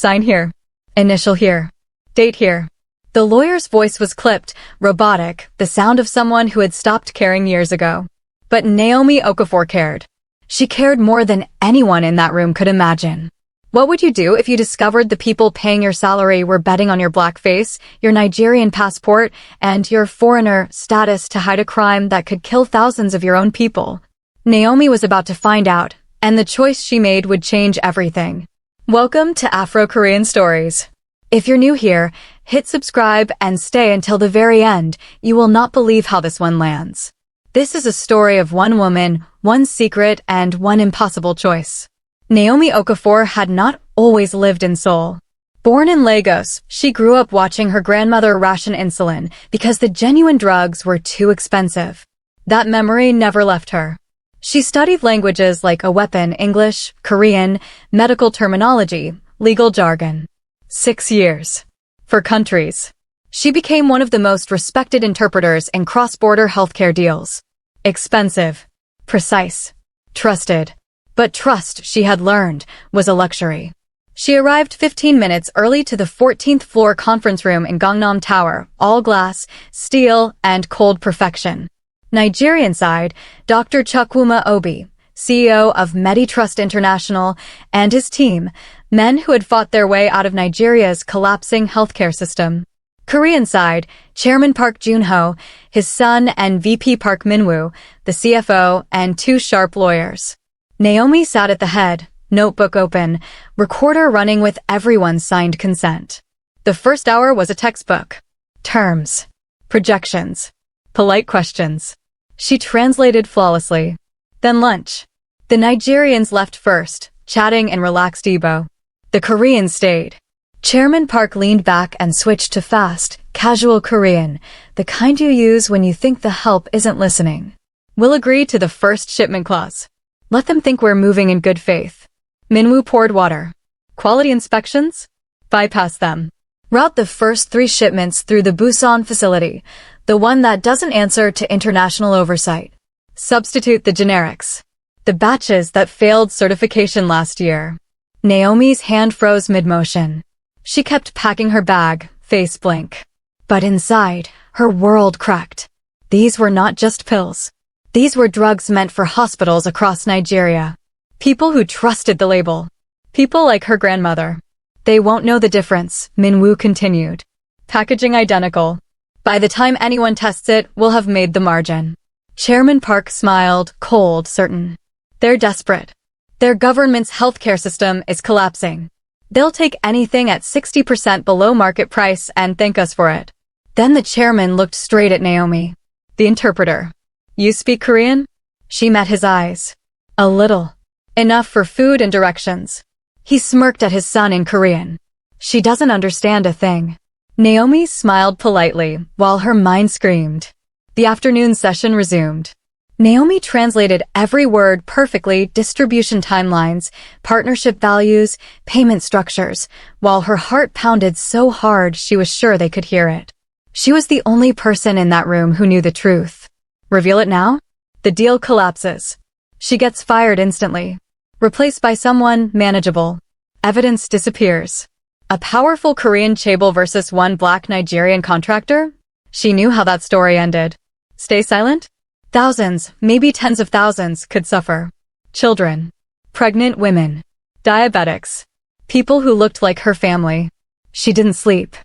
Sign here. Initial here. Date here. The lawyer's voice was clipped, robotic, the sound of someone who had stopped caring years ago. But Naomi Okafor cared. She cared more than anyone in that room could imagine. What would you do if you discovered the people paying your salary were betting on your blackface, your Nigerian passport, and your foreigner status to hide a crime that could kill thousands of your own people? Naomi was about to find out, and the choice she made would change everything. Welcome to Afro-Korean Stories. If you're new here, hit subscribe and stay until the very end. You will not believe how this one lands. This is a story of one woman, one secret, and one impossible choice. Naomi Okafor had not always lived in Seoul. Born in Lagos, she grew up watching her grandmother ration insulin because the genuine drugs were too expensive. That memory never left her. She studied languages like a weapon, English, Korean, medical terminology, legal jargon. 6 years. For countries. She became one of the most respected interpreters in cross-border healthcare deals. Expensive. Precise. Trusted. But trust, she had learned, was a luxury. She arrived 15 minutes early to the 14th floor conference room in Gangnam Tower, all glass, steel, and cold perfection. Nigerian side, Dr. Chukwuma Obi, CEO of MediTrust International, and his team, men who had fought their way out of Nigeria's collapsing healthcare system. Korean side, Chairman Park Jun-ho, his son and VP Park Min-woo, the CFO, and 2 sharp lawyers. Naomi sat at the head, notebook open, recorder running with everyone's signed consent. The first hour was a textbook. Terms. Projections. Polite questions. She translated flawlessly. Then lunch. The Nigerians left first, chatting in relaxed Igbo. The Koreans stayed. Chairman Park leaned back and switched to fast, casual Korean, the kind you use when you think the help isn't listening. We'll agree to the first shipment clause. Let them think we're moving in good faith. Min-woo poured water. Quality inspections? Bypass them. Route the first 3 shipments through the Busan facility, the one that doesn't answer to international oversight. Substitute the generics. The batches that failed certification last year. Naomi's hand froze mid-motion. She kept packing her bag, face blank. But inside, her world cracked. These were not just pills. These were drugs meant for hospitals across Nigeria. People who trusted the label. People like her grandmother. They won't know the difference, Min-woo continued. Packaging identical. By the time anyone tests it, we'll have made the margin. Chairman Park smiled, cold, certain. They're desperate. Their government's healthcare system is collapsing. They'll take anything at 60% below market price and thank us for it. Then the chairman looked straight at Naomi. The interpreter. You speak Korean? She met his eyes. A little. Enough for food and directions. He smirked at his son in Korean. She doesn't understand a thing. Naomi smiled politely, while her mind screamed. The afternoon session resumed. Naomi translated every word perfectly, distribution timelines, partnership values, payment structures, while her heart pounded so hard she was sure they could hear it. She was the only person in that room who knew the truth. Reveal it now? The deal collapses. She gets fired instantly. Replaced by someone manageable. Evidence disappears. A powerful Korean chaebol versus one black Nigerian contractor? She knew how that story ended. Stay silent? Thousands, maybe tens of thousands, could suffer. Children. Pregnant women. Diabetics. People who looked like her family. She didn't sleep.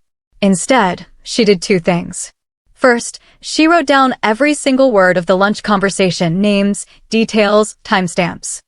Instead, she did 2 things. First, she wrote down every single word of the lunch conversation, names, details, timestamps.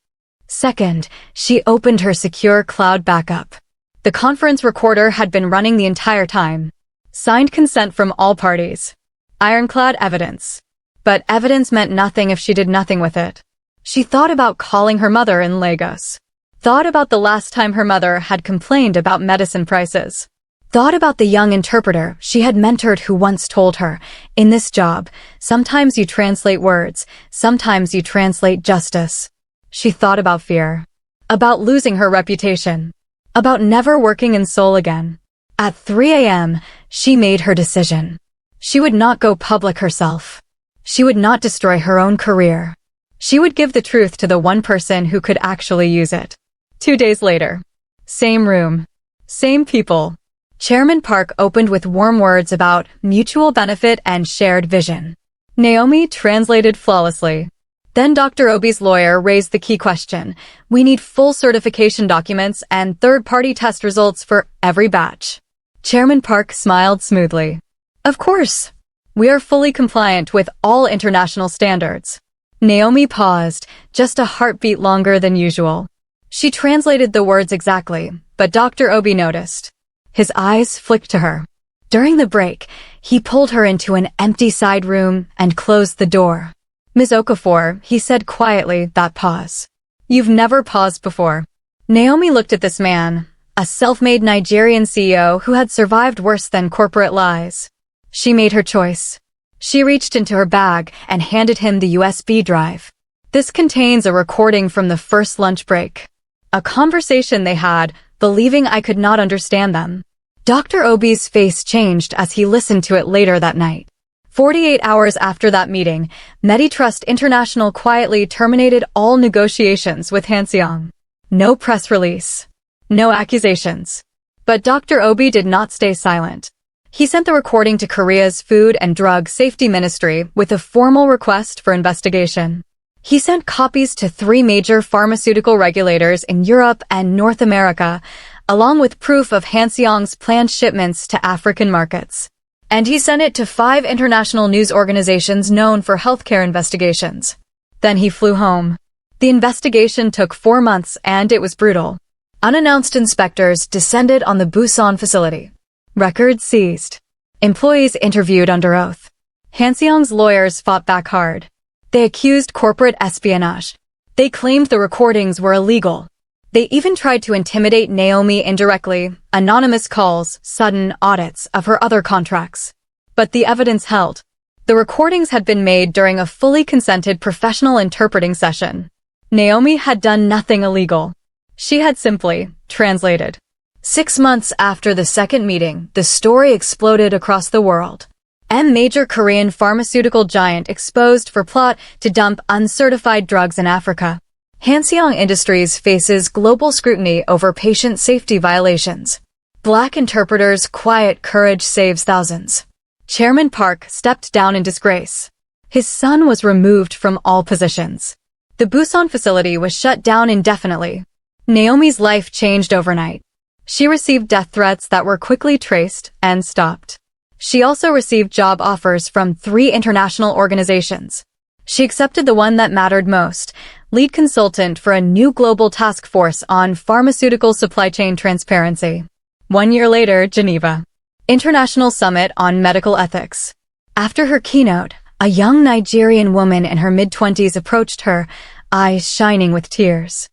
Second, she opened her secure cloud backup. The conference recorder had been running the entire time. Signed consent from all parties. Ironclad evidence. But evidence meant nothing if she did nothing with it. She thought about calling her mother in Lagos. Thought about the last time her mother had complained about medicine prices. Thought about the young interpreter she had mentored who once told her, in this job, sometimes you translate words, sometimes you translate justice. She thought about fear. About losing her reputation. About never working in Seoul again. At 3 a.m., she made her decision. She would not go public herself. She would not destroy her own career. She would give the truth to the one person who could actually use it. 2 days later. Same room. Same people. Chairman Park opened with warm words about mutual benefit and shared vision. Naomi translated flawlessly. Then Dr. Obi's lawyer raised the key question. We need full certification documents and third-party test results for every batch. Chairman Park smiled smoothly. Of course. We are fully compliant with all international standards. Naomi paused, just a heartbeat longer than usual. She translated the words exactly, but Dr. Obi noticed. His eyes flicked to her. During the break, he pulled her into an empty side room and closed the door. Ms. Okafor, he said quietly, that pause. You've never paused before. Naomi looked at this man, a self-made Nigerian CEO who had survived worse than corporate lies. She made her choice. She reached into her bag and handed him the USB drive. This contains a recording from the first lunch break. A conversation they had, believing I could not understand them. Dr. Obi's face changed as he listened to it later that night. 48 hours after that meeting, MediTrust International quietly terminated all negotiations with Hanseong. No press release. No accusations. But Dr. Obi did not stay silent. He sent the recording to Korea's Food and Drug Safety Ministry with a formal request for investigation. He sent copies to 3 major pharmaceutical regulators in Europe and North America, along with proof of Hanseong's planned shipments to African markets. And he sent it to 5 international news organizations known for healthcare investigations. Then he flew home. The investigation took 4 months and it was brutal. Unannounced inspectors descended on the Busan facility. Records seized. Employees interviewed under oath. Hanseong's lawyers fought back hard. They accused corporate espionage. They claimed the recordings were illegal. They even tried to intimidate Naomi indirectly, anonymous calls, sudden audits of her other contracts. But the evidence held. The recordings had been made during a fully consented professional interpreting session. Naomi had done nothing illegal. She had simply translated. 6 months after the second meeting, the story exploded across the world. A major Korean pharmaceutical giant exposed for plot to dump uncertified drugs in Africa. Hanseong Industries faces global scrutiny over patient safety violations. Black interpreters' quiet courage saves thousands. Chairman Park stepped down in disgrace. His son was removed from all positions. The Busan facility was shut down indefinitely. Naomi's life changed overnight. She received death threats that were quickly traced and stopped. She also received job offers from 3 international organizations. She accepted the one that mattered most, lead consultant for a new global task force on pharmaceutical supply chain transparency. 1 year later, Geneva. International Summit on Medical Ethics. After her keynote, a young Nigerian woman in her mid-20s approached her, eyes shining with tears.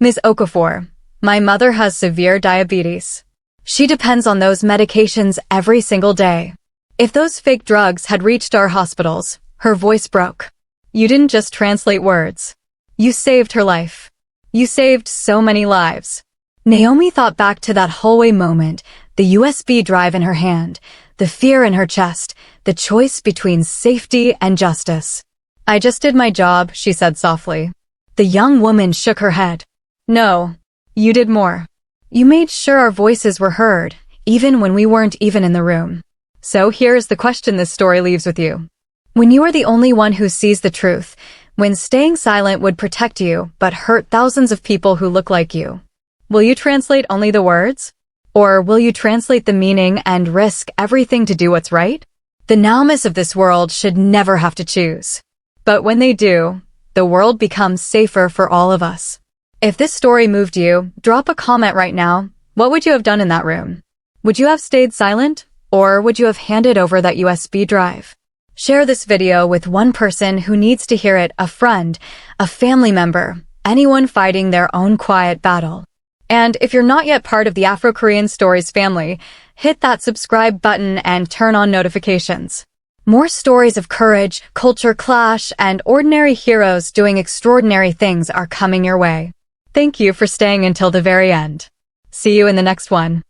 Ms. Okafor, my mother has severe diabetes. She depends on those medications every single day. If those fake drugs had reached our hospitals, her voice broke. You didn't just translate words. You saved her life. You saved so many lives. Naomi thought back to that hallway moment, the USB drive in her hand, the fear in her chest, the choice between safety and justice. I just did my job, she said softly. The young woman shook her head. No, you did more. You made sure our voices were heard, even when we weren't even in the room. So here's the question this story leaves with you. When you are the only one who sees the truth, when staying silent would protect you but hurt thousands of people who look like you, will you translate only the words? Or will you translate the meaning and risk everything to do what's right? The Naomis of this world should never have to choose. But when they do, the world becomes safer for all of us. If this story moved you, drop a comment right now. What would you have done in that room? Would you have stayed silent? Or would you have handed over that USB drive? Share this video with one person who needs to hear it, a friend, a family member, anyone fighting their own quiet battle. And if you're not yet part of the Afro-Korean Stories family, hit that subscribe button and turn on notifications. More stories of courage, culture clash, and ordinary heroes doing extraordinary things are coming your way. Thank you for staying until the very end. See you in the next one.